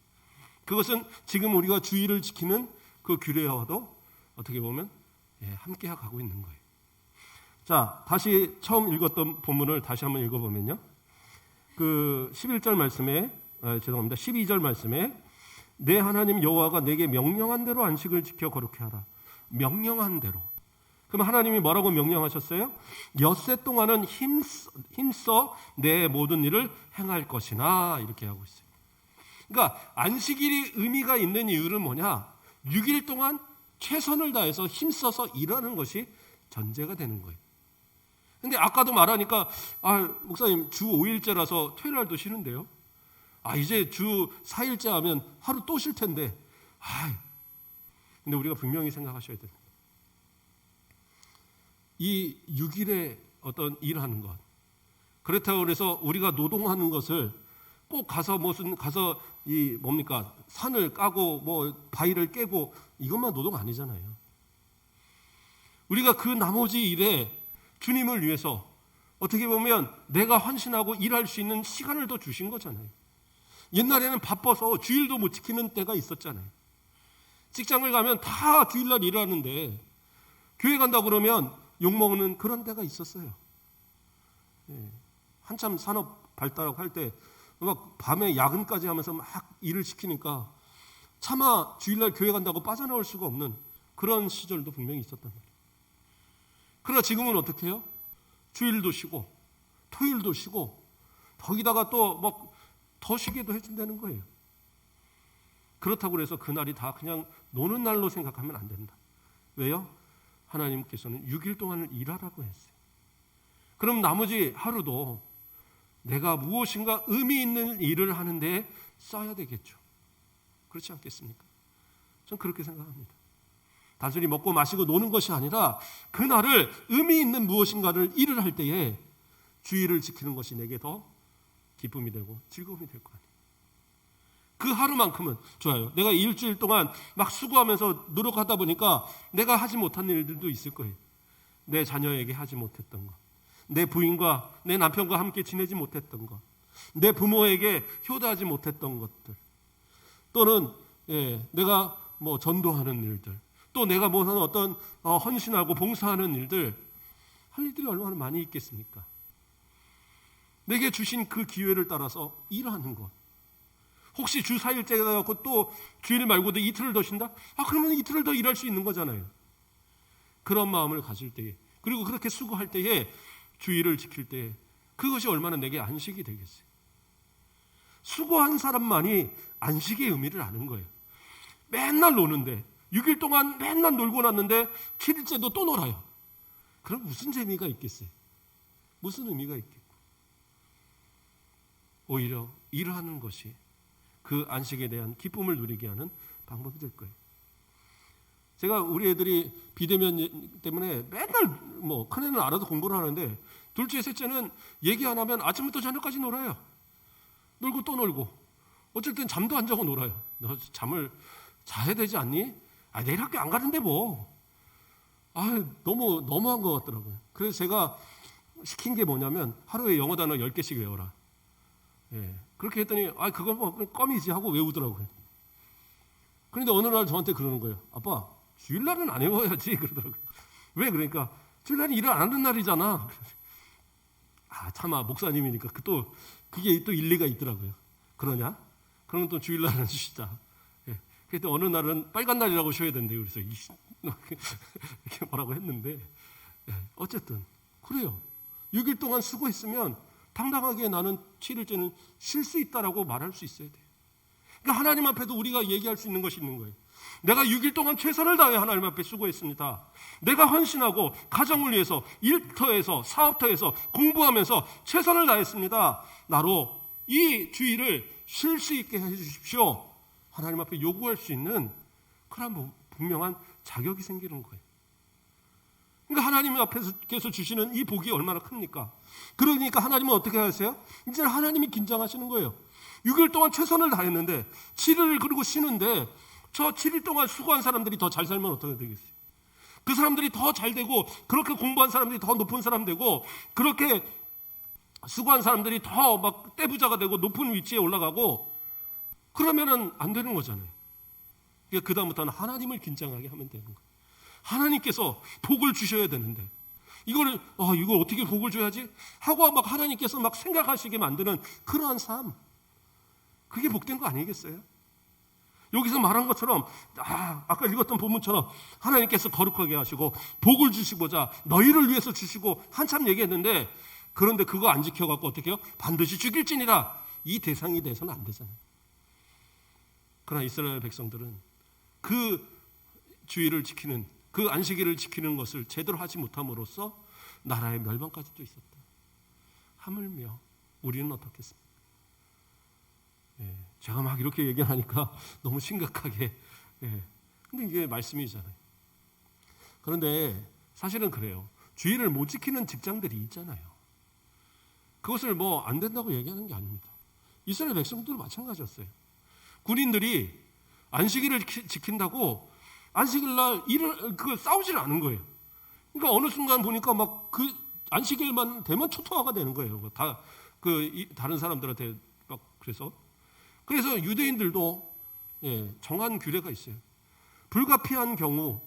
그것은 지금 우리가 주일을 지키는 그 규례와도 어떻게 보면 함께 가고 있는 거예요. 자, 다시 처음 읽었던 본문을 다시 한번 읽어보면요. 그 11절 말씀에, 12절 말씀에 내 하나님 여호와가 내게 명령한 대로 안식을 지켜 거룩히 하라. 명령한 대로. 그럼 하나님이 뭐라고 명령하셨어요? 엿새 동안은 힘써 내 모든 일을 행할 것이나, 이렇게 하고 있어요. 그러니까 안식일이 의미가 있는 이유는 뭐냐? 6일 동안 최선을 다해서 힘써서 일하는 것이 전제가 되는 거예요. 근데 아까도 말하니까 목사님 주 5일째라서 토요일 날도 쉬는데요. 이제 주 4일째 하면 하루 또 쉴 텐데. 근데 우리가 분명히 생각하셔야 됩니다. 이 6일에 어떤 일하는 것, 그렇다고 해서 우리가 노동하는 것을 꼭 가서 이 뭡니까 산을 까고 뭐 바위를 깨고 이것만 노동 아니잖아요. 우리가 그 나머지 일에 주님을 위해서 어떻게 보면 내가 헌신하고 일할 수 있는 시간을 더 주신 거잖아요. 옛날에는 바빠서 주일도 못 지키는 때가 있었잖아요. 직장을 가면 다 주일날 일하는데 교회 간다 그러면 욕먹는 그런 때가 있었어요. 한참 산업 발달하고 할 때 막 밤에 야근까지 하면서 막 일을 시키니까 차마 주일날 교회 간다고 빠져나올 수가 없는 그런 시절도 분명히 있었단 말이에요. 그러나 지금은 어떻게 해요? 주일도 쉬고 토요일도 쉬고 거기다가 또 막 더 쉬게도 해준다는 거예요. 그렇다고 해서 그날이 다 그냥 노는 날로 생각하면 안 된다. 왜요? 하나님께서는 6일 동안을 일하라고 했어요. 그럼 나머지 하루도 내가 무엇인가 의미 있는 일을 하는데 써야 되겠죠. 그렇지 않겠습니까? 전 그렇게 생각합니다. 단순히 먹고 마시고 노는 것이 아니라 그날을 의미 있는 무엇인가를 일을 할 때에 주일을 지키는 것이 내게 더 기쁨이 되고 즐거움이 될 거 아니에요. 그 하루만큼은 좋아요. 내가 일주일 동안 막 수고하면서 노력하다 보니까 내가 하지 못한 일들도 있을 거예요. 내 자녀에게 하지 못했던 것, 내 부인과 내 남편과 함께 지내지 못했던 것, 내 부모에게 효도하지 못했던 것들, 또는 내가 뭐 전도하는 일들, 또 내가 뭐 하는 어떤 헌신하고 봉사하는 일들, 할 일들이 얼마나 많이 있겠습니까? 내게 주신 그 기회를 따라서 일하는 것. 혹시 주 4일째가 갖고 또 주일 말고도 이틀을 더 쉰다? 그러면 이틀을 더 일할 수 있는 거잖아요. 그런 마음을 가질 때에, 그리고 그렇게 수고할 때에, 주일을 지킬 때에 그것이 얼마나 내게 안식이 되겠어요. 수고한 사람만이 안식의 의미를 아는 거예요. 맨날 노는데 6일 동안 맨날 놀고 났는데 7일째도 또 놀아요. 그럼 무슨 재미가 있겠어요? 무슨 의미가 있겠고. 오히려 일하는 것이 그 안식에 대한 기쁨을 누리게 하는 방법이 될 거예요. 제가 우리 애들이 비대면 때문에 맨날 뭐 큰애는 알아서 공부를 하는데 둘째, 셋째는 얘기 안 하면 아침부터 저녁까지 놀아요. 놀고 또 놀고. 어쩔 땐 잠도 안 자고 놀아요. 너 잠을 자야 되지 않니? 내일 학교 안 가는데 뭐. 너무한 것 같더라고요. 그래서 제가 시킨 게 뭐냐면 하루에 영어 단어 10개씩 외워라. 그렇게 했더니 그건 뭐 껌이지 하고 외우더라고요. 그런데 어느 날 저한테 그러는 거예요. 아빠, 주일날은 안 외워야지 그러더라고요. 왜? 그러니까 주일날은 일을 안 하는 날이잖아. 참아, 목사님이니까 그게 또 일리가 있더라고요. 그러냐? 그러면 또 주일날은 쉬자. 그때 어느 날은 빨간 날이라고 쉬어야 된대요. 그래서 이렇게 뭐라고 했는데 어쨌든 그래요. 6일 동안 수고했으면 당당하게 나는 7일째는 쉴 수 있다라고 말할 수 있어야 돼요. 그러니까 하나님 앞에도 우리가 얘기할 수 있는 것이 있는 거예요. 내가 6일 동안 최선을 다해 하나님 앞에 수고했습니다. 내가 헌신하고 가정을 위해서 일터에서 사업터에서 공부하면서 최선을 다했습니다. 나로 이 주일을 쉴 수 있게 해주십시오. 하나님 앞에 요구할 수 있는 그런 분명한 자격이 생기는 거예요. 그러니까 하나님 앞에서 주시는 이 복이 얼마나 큽니까? 그러니까 하나님은 어떻게 하세요? 이제 하나님이 긴장하시는 거예요. 6일 동안 최선을 다했는데 7일 그리고 쉬는데 저 7일 동안 수고한 사람들이 더 잘 살면 어떻게 되겠어요? 그 사람들이 더 잘 되고 그렇게 공부한 사람들이 더 높은 사람 되고 그렇게 수고한 사람들이 더 막 떼부자가 되고 높은 위치에 올라가고 그러면은 안 되는 거잖아요. 그러니까 그다음부터는 하나님을 긴장하게 하면 되는 거예요. 하나님께서 복을 주셔야 되는데 이걸 어떻게 복을 줘야지? 하고 막 하나님께서 막 생각하시게 만드는 그러한 삶, 그게 복된 거 아니겠어요? 여기서 말한 것처럼 아까 읽었던 본문처럼 하나님께서 거룩하게 하시고 복을 주시고자 너희를 위해서 주시고 한참 얘기했는데 그런데 그거 안 지켜갖고 어떻게 해요? 반드시 죽일지니라. 이 대상이 돼서는 안 되잖아요. 그러나 이스라엘 백성들은 그 주의를 지키는 그 안식일을 지키는 것을 제대로 하지 못함으로써 나라의 멸망까지도 있었다. 하물며 우리는 어떻겠습니까? 제가 막 이렇게 얘기하니까 너무 심각하게 근데 이게 말씀이잖아요. 그런데 사실은 그래요. 주의를 못 지키는 직장들이 있잖아요. 그것을 뭐 안 된다고 얘기하는 게 아닙니다. 이스라엘 백성들도 마찬가지였어요. 군인들이 안식일을 지킨다고 안식일날 싸우질 않은 거예요. 그러니까 어느 순간 보니까 막 그 안식일만 되면 초토화가 되는 거예요. 다른 사람들한테 막 그래서 유대인들도 정한 규례가 있어요. 불가피한 경우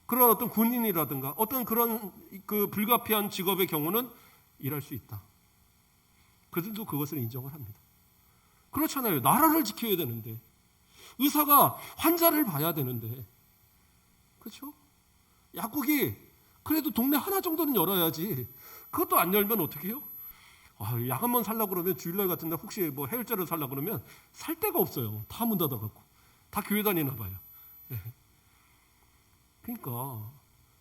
그런 어떤 군인이라든가 어떤 그런 그 불가피한 직업의 경우는 일할 수 있다. 그들도 그것을 인정을 합니다. 그렇잖아요. 나라를 지켜야 되는데 의사가 환자를 봐야 되는데 그렇죠? 약국이 그래도 동네 하나 정도는 열어야지. 그것도 안 열면 어떻게 해요? 약 한 번 살려고 그러면 주일날 같은 날 혹시 뭐 해열제를 살려고 그러면 살 데가 없어요. 다 문 닫아갖고. 다 교회 다니나 봐요. 그러니까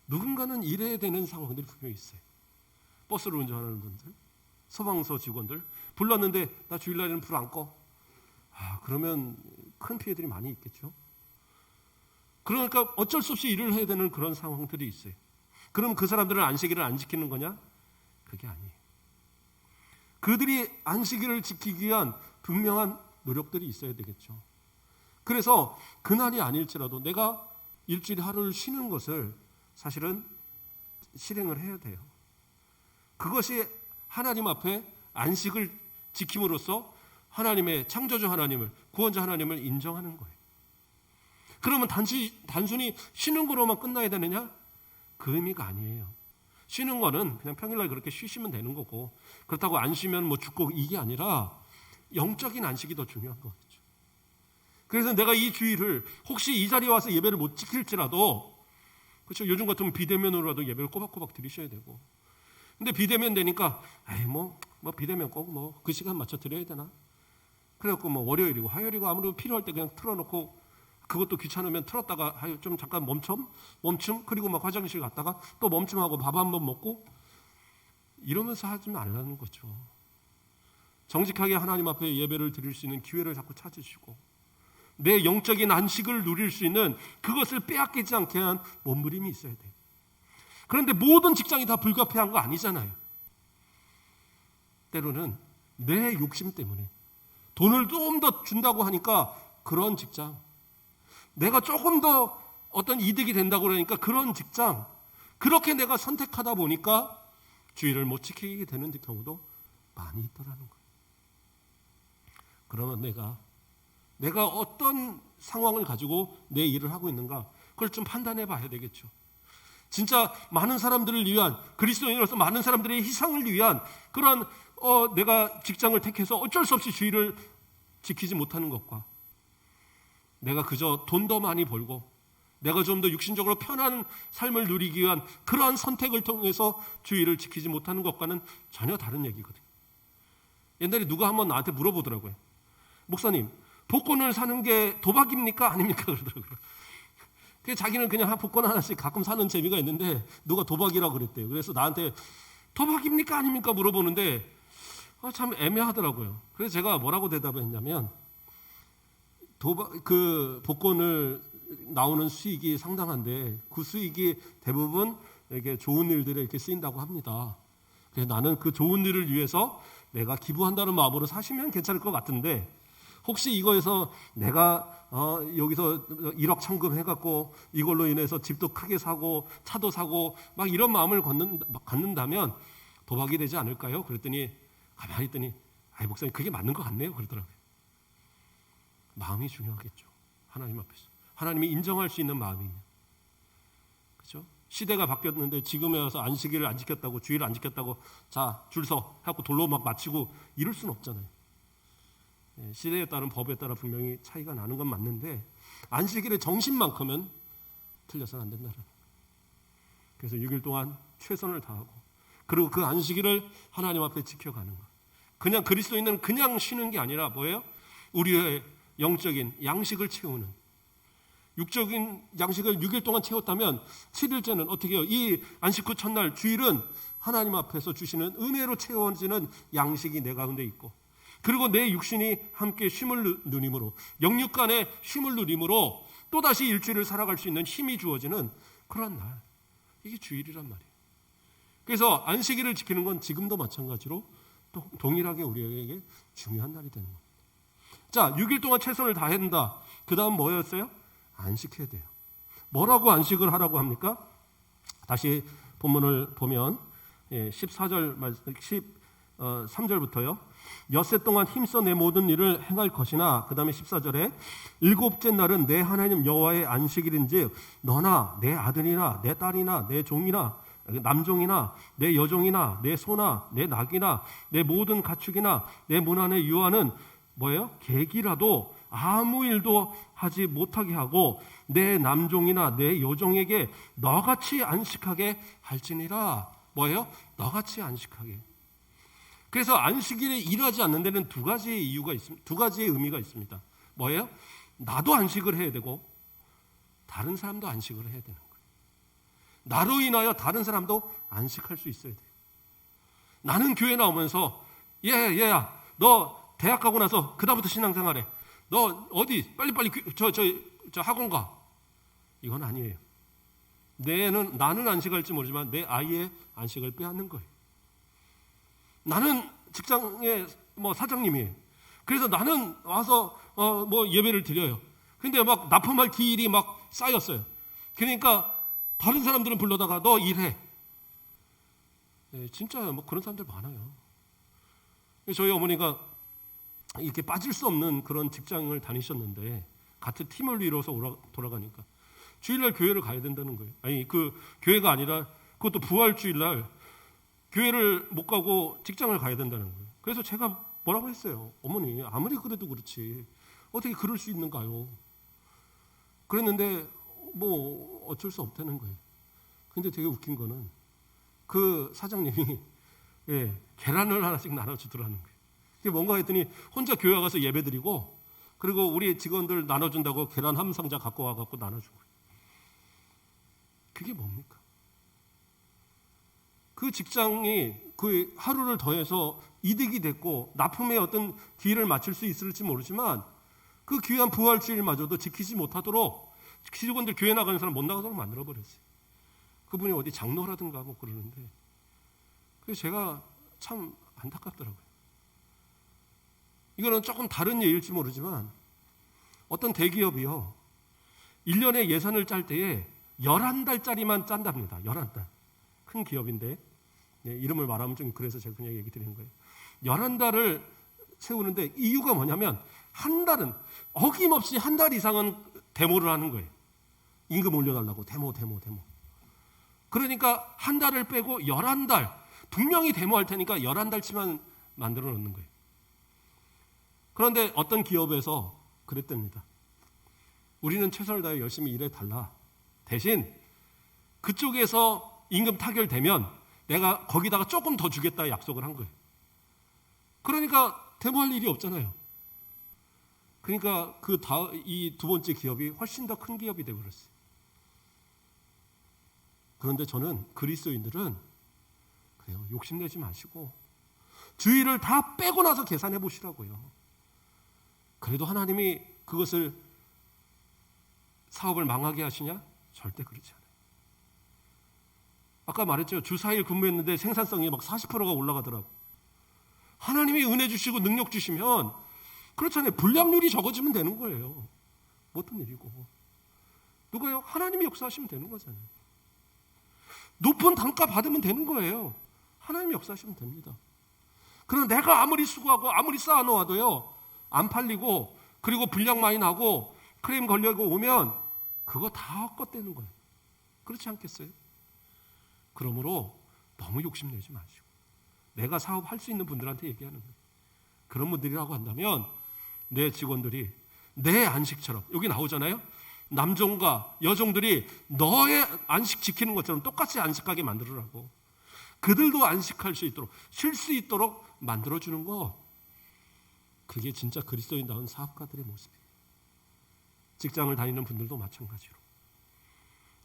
누군가는 일해야 되는 상황들이 분명히 있어요. 버스를 운전하는 분들, 소방서 직원들 불렀는데 나 주일날에는 불 안 꺼. 그러면 큰 피해들이 많이 있겠죠. 그러니까 어쩔 수 없이 일을 해야 되는 그런 상황들이 있어요. 그럼 그 사람들은 안식일을 안 지키는 거냐? 그게 아니에요. 그들이 안식일을 지키기 위한 분명한 노력들이 있어야 되겠죠. 그래서 그날이 아닐지라도 내가 일주일에 하루를 쉬는 것을 사실은 실행을 해야 돼요. 그것이 하나님 앞에 안식을 지킴으로써 하나님의 창조주 하나님을, 구원자 하나님을 인정하는 거예요. 그러면 단순히 쉬는 거로만 끝나야 되느냐? 그 의미가 아니에요. 쉬는 거는 그냥 평일날 그렇게 쉬시면 되는 거고, 그렇다고 안 쉬면 뭐 죽고 이게 아니라 영적인 안식이 더 중요한 거겠죠. 그래서 내가 이 주일을 혹시 이 자리에 와서 예배를 못 지킬지라도, 그렇죠, 요즘 같으면 비대면으로라도 예배를 꼬박꼬박 드리셔야 되고, 근데 비대면 되니까 뭐 비대면 꼭 뭐 그 시간 맞춰 드려야 되나? 그래갖고 뭐 월요일이고 화요일이고 아무래도 필요할 때 그냥 틀어놓고, 그것도 귀찮으면 틀었다가 좀 잠깐 멈춤, 그리고 막 화장실 갔다가 또 멈춤하고 밥 한 번 먹고 이러면서 하지 말라는 거죠. 정직하게 하나님 앞에 예배를 드릴 수 있는 기회를 자꾸 찾으시고, 내 영적인 안식을 누릴 수 있는 그것을 빼앗기지 않게 한 몸부림이 있어야 돼요. 그런데 모든 직장이 다 불가피한 거 아니잖아요. 때로는 내 욕심 때문에 돈을 좀 더 준다고 하니까 그런 직장, 내가 조금 더 어떤 이득이 된다고 그러니까 그런 직장, 그렇게 내가 선택하다 보니까 주의를 못 지키게 되는 경우도 많이 있더라는 거예요. 그러면 내가 어떤 상황을 가지고 내 일을 하고 있는가, 그걸 좀 판단해 봐야 되겠죠. 진짜 많은 사람들을 위한, 그리스도인으로서 많은 사람들의 희생을 위한 그런 내가 직장을 택해서 어쩔 수 없이 주의를 지키지 못하는 것과, 내가 그저 돈 더 많이 벌고 내가 좀 더 육신적으로 편한 삶을 누리기 위한 그러한 선택을 통해서 주의를 지키지 못하는 것과는 전혀 다른 얘기거든요. 옛날에 누가 한번 나한테 물어보더라고요. 목사님, 복권을 사는 게 도박입니까? 아닙니까? 그러더라고요. 자기는 그냥 복권 하나씩 가끔 사는 재미가 있는데 누가 도박이라고 그랬대요. 그래서 나한테 도박입니까? 아닙니까? 물어보는데 참 애매하더라고요. 그래서 제가 뭐라고 대답했냐면, 그 복권을 나오는 수익이 상당한데 그 수익이 대부분 이렇게 좋은 일들에 이렇게 쓰인다고 합니다. 그래서 나는 그 좋은 일을 위해서 내가 기부한다는 마음으로 사시면 괜찮을 것 같은데, 혹시 이거에서 내가 여기서 1억 청금해갖고 이걸로 인해서 집도 크게 사고 차도 사고 막 이런 마음을 갖는다면 도박이 되지 않을까요? 그랬더니 가만히 있더니 목사님 그게 맞는 것 같네요. 그러더라고요. 마음이 중요하겠죠. 하나님 앞에서 하나님이 인정할 수 있는 마음이면, 그렇죠? 시대가 바뀌었는데 지금에 와서 안식일을 안 지켰다고, 주일을 안 지켰다고 자 줄 서 하고 돌로 막 맞히고 이럴 수는 없잖아요. 시대에 따른 법에 따라 분명히 차이가 나는 건 맞는데 안식일의 정신만큼은 틀려서는 안 된다는 거예요. 그래서 6일 동안 최선을 다하고, 그리고 그 안식일을 하나님 앞에 지켜가는 거. 그냥 그리스도인은 그냥 쉬는 게 아니라 뭐예요? 우리의 영적인 양식을 채우는, 육적인 양식을 6일 동안 채웠다면 7일째는 어떻게 해요? 이 안식 후 첫날 주일은 하나님 앞에서 주시는 은혜로 채워지는 양식이 내 가운데 있고, 그리고 내 육신이 함께 쉼을 누림으로, 영육간의 쉼을 누림으로 또다시 일주일을 살아갈 수 있는 힘이 주어지는 그런 날, 이게 주일이란 말이에요. 그래서 안식일을 지키는 건 지금도 마찬가지로 또 동일하게 우리에게 중요한 날이 되는 겁니다. 자, 6일 동안 최선을 다해야 된다. 그 다음 뭐였어요? 안식해야 돼요. 뭐라고 안식을 하라고 합니까? 다시 본문을 보면 14절 13절부터요. 엿새 동안 힘써 내 모든 일을 행할 것이나, 그 다음에 14절에 일곱째 날은 내 하나님 여호와의 안식일인지 너나 내 아들이나 내 딸이나 내 종이나 남종이나 내 여종이나 내 소나 내 낙이나 내 모든 가축이나 내 문 안에 유하는 뭐예요? 객이라도 아무 일도 하지 못하게 하고 내 남종이나 내 여종에게 너같이 안식하게 할지니라. 뭐예요? 너같이 안식하게. 그래서 안식일에 일하지 않는 데는 두 가지의 이유가 있습니다. 두 가지의 의미가 있습니다. 뭐예요? 나도 안식을 해야 되고 다른 사람도 안식을 해야 되는 거예요. 나로 인하여 다른 사람도 안식할 수 있어야 돼요. 나는 교회 나오면서 얘야 너 대학 가고 나서 그다음부터 신앙생활해. 너 어디 빨리빨리 저 학원 가. 이건 아니에요. 나는 안식할지 모르지만 내 아이의 안식을 빼앗는 거예요. 나는 직장의 사장님이에요. 그래서 나는 와서 뭐 예배를 드려요. 근데 막 납품할 기일이 막 쌓였어요. 그러니까 다른 사람들은 불러다가 너 일해. 네, 진짜 뭐 그런 사람들 많아요. 저희 어머니가 이렇게 빠질 수 없는 그런 직장을 다니셨는데 같은 팀을 이뤄서 돌아가니까 주일날 교회를 가야 된다는 거예요. 아니 그 교회가 아니라 그것도 부활 주일날 교회를 못 가고 직장을 가야 된다는 거예요. 그래서 제가 뭐라고 했어요. 어머니 아무리 그래도 그렇지 어떻게 그럴 수 있는가요? 그랬는데 뭐 어쩔 수 없다는 거예요. 근데 되게 웃긴 거는 그 사장님이 계란을 하나씩 나눠주더라는 거예요. 그게 뭔가 했더니 혼자 교회 가서 예배드리고 그리고 우리 직원들 나눠준다고 계란 한 상자 갖고 와갖고 나눠준 거예요. 그게 뭡니까? 그 직장이 그 하루를 더해서 이득이 됐고 납품에 어떤 기회를 맞출 수 있을지 모르지만 그 귀한 부활주일마저도 지키지 못하도록 직원들 교회 나가는 사람 못 나가도록 만들어버렸어요. 그분이 어디 장로라든가 뭐 그러는데 그래서 제가 참 안타깝더라고요. 이거는 조금 다른 예일지 모르지만 어떤 대기업이요 1년에 예산을 짤 때에 11달짜리만 짠답니다. 11달. 큰 기업인데 이름을 말하면 좀 그래서 제가 그냥 얘기 드리는 거예요. 11달을 세우는데 이유가 뭐냐면 한 달은 어김없이 한 달 이상은 데모를 하는 거예요. 임금 올려달라고 데모. 그러니까 한 달을 빼고 11달 분명히 데모할 테니까 11달치만 만들어 놓는 거예요. 그런데 어떤 기업에서 그랬답니다. 우리는 최선을 다해 열심히 일해달라. 대신 그쪽에서 임금 타결되면 내가 거기다가 조금 더 주겠다 약속을 한 거예요. 그러니까 데모할 일이 없잖아요. 그러니까 이 두 번째 기업이 훨씬 더 큰 기업이 되어버렸어요. 그런데 저는 그리스도인들은 그래요. 욕심내지 마시고 주의를 다 빼고 나서 계산해 보시라고요. 그래도 하나님이 그것을 사업을 망하게 하시냐? 절대 그렇지 않아요. 아까 말했죠. 주 4일 근무했는데 생산성이 막 40%가 올라가더라고. 하나님이 은혜 주시고 능력 주시면 그렇잖아요. 불량률이 적어지면 되는 거예요. 어떤 일이고. 누가요? 하나님이 역사하시면 되는 거잖아요. 높은 단가 받으면 되는 거예요. 하나님이 역사하시면 됩니다. 그럼 내가 아무리 수고하고 아무리 쌓아놓아도요. 안 팔리고 그리고 불량 많이 나고 크레임 걸려고 오면 그거 다 헛것되는 거예요. 그렇지 않겠어요? 그러므로 너무 욕심내지 마시고 내가 사업할 수 있는 분들한테 얘기하는 거예요. 그런 분들이라고 한다면 내 직원들이 내 안식처럼 여기 나오잖아요. 남종과 여종들이 너의 안식 지키는 것처럼 똑같이 안식하게 만들으라고. 그들도 안식할 수 있도록 쉴 수 있도록 만들어주는 거 그게 진짜 그리스도인다운 사업가들의 모습이에요. 직장을 다니는 분들도 마찬가지로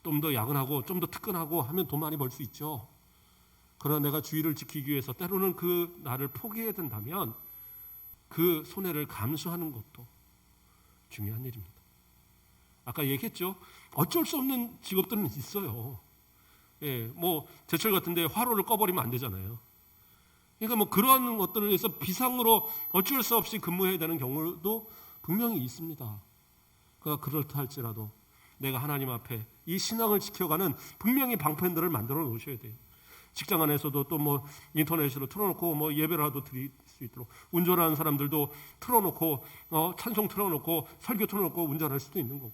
좀 더 야근하고 좀 더 특근하고 하면 돈 많이 벌 수 있죠. 그러나 내가 주의를 지키기 위해서 때로는 그 나를 포기해야 된다면 그 손해를 감수하는 것도 중요한 일입니다. 아까 얘기했죠. 어쩔 수 없는 직업들은 있어요. 뭐 제철 같은데 화로를 꺼버리면 안 되잖아요. 그러니까 뭐 그러한 것들을 위해서 비상으로 어쩔 수 없이 근무해야 되는 경우도 분명히 있습니다. 그렇다 할지라도 내가 하나님 앞에 이 신앙을 지켜가는 분명히 방편들을 만들어 놓으셔야 돼요. 직장 안에서도 또 뭐 인터넷으로 틀어놓고 뭐 예배라도 드릴 수 있도록 운전하는 사람들도 틀어놓고 찬송 틀어놓고 설교 틀어놓고 운전할 수도 있는 거고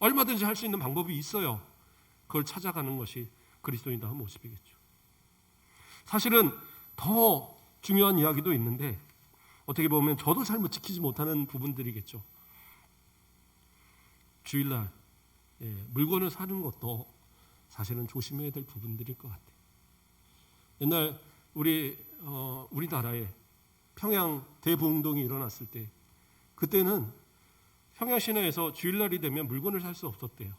얼마든지 할 수 있는 방법이 있어요. 그걸 찾아가는 것이 그리스도인다운 모습이겠죠. 사실은 더 중요한 이야기도 있는데 어떻게 보면 저도 잘못 지키지 못하는 부분들이겠죠. 주일날 물건을 사는 것도 사실은 조심해야 될 부분들일 것 같아요. 옛날 우리나라에 평양 대부운동이 일어났을 때 그때는 평양 시내에서 주일날이 되면 물건을 살 수 없었대요.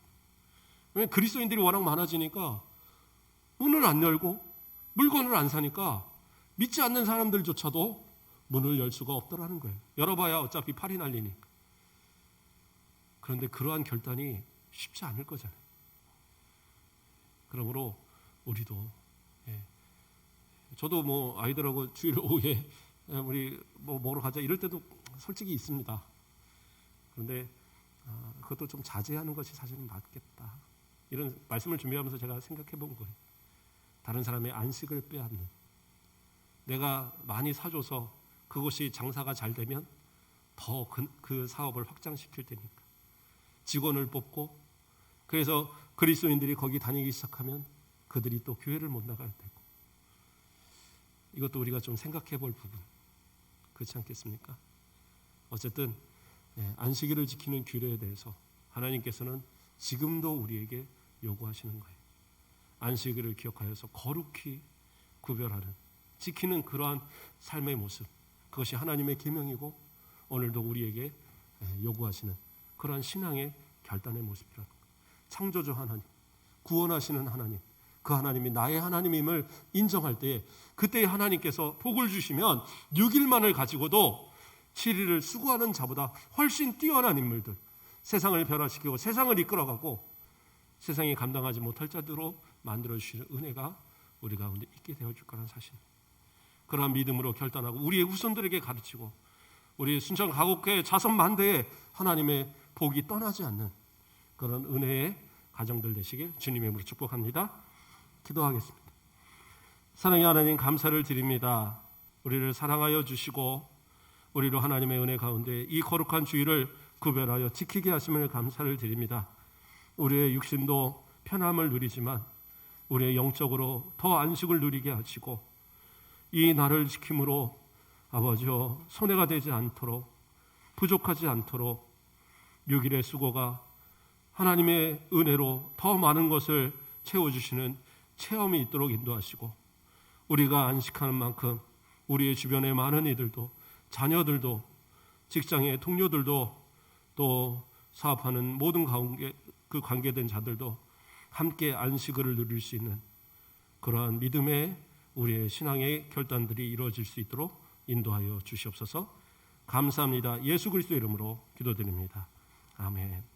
왜냐하면 그리스도인들이 워낙 많아지니까 문을 안 열고 물건을 안 사니까 믿지 않는 사람들조차도 문을 열 수가 없더라는 거예요. 열어봐야 어차피 팔이 날리니까. 그런데 그러한 결단이 쉽지 않을 거잖아요. 그러므로 우리도 저도 뭐 아이들하고 주일 오후에 우리 뭐 먹으러 가자 이럴 때도 솔직히 있습니다. 그런데 그것도 좀 자제하는 것이 사실은 맞겠다. 이런 말씀을 준비하면서 제가 생각해 본 거예요. 다른 사람의 안식을 빼앗는, 내가 많이 사줘서 그것이 장사가 잘 되면 더 그 사업을 확장시킬 테니까 직원을 뽑고, 그래서 그리스도인들이 거기 다니기 시작하면 그들이 또 교회를 못 나가야 되고, 이것도 우리가 좀 생각해 볼 부분, 그렇지 않겠습니까? 어쨌든 안식일을 지키는 규례에 대해서 하나님께서는 지금도 우리에게 요구하시는 거예요. 안식일을 기억하여서 거룩히 구별하는, 지키는 그러한 삶의 모습, 그것이 하나님의 계명이고 오늘도 우리에게 요구하시는 그러한 신앙의 결단의 모습이라는 거예요. 창조주 하나님, 구원하시는 하나님, 그 하나님이 나의 하나님임을 인정할 때에, 그때 하나님께서 복을 주시면 6일만을 가지고도 7일을 수고하는 자보다 훨씬 뛰어난 인물들, 세상을 변화시키고 세상을 이끌어가고 세상이 감당하지 못할 자들로 만들어주시는 은혜가 우리 가운데 있게 되어줄 거라는 사실, 그러한 믿음으로 결단하고 우리의 후손들에게 가르치고 우리 순천 가곡회 자손 만대에 하나님의 복이 떠나지 않는 그런 은혜의 가정들 되시길 주님의 이름으로 축복합니다. 기도하겠습니다. 사랑의 하나님, 감사를 드립니다. 우리를 사랑하여 주시고 우리로 하나님의 은혜 가운데 이 거룩한 주일을 구별하여 지키게 하심을 감사를 드립니다. 우리의 육신도 편함을 누리지만 우리의 영적으로 더 안식을 누리게 하시고 이 날을 지킴으로 아버지여 손해가 되지 않도록, 부족하지 않도록 6일의 수고가 하나님의 은혜로 더 많은 것을 채워주시는 체험이 있도록 인도하시고, 우리가 안식하는 만큼 우리의 주변의 많은 이들도, 자녀들도, 직장의 동료들도, 또 사업하는 모든 그 관계된 자들도 함께 안식을 누릴 수 있는 그러한 믿음의 우리의 신앙의 결단들이 이루어질 수 있도록 인도하여 주시옵소서. 감사합니다. 예수 그리스도 이름으로 기도드립니다. 아멘.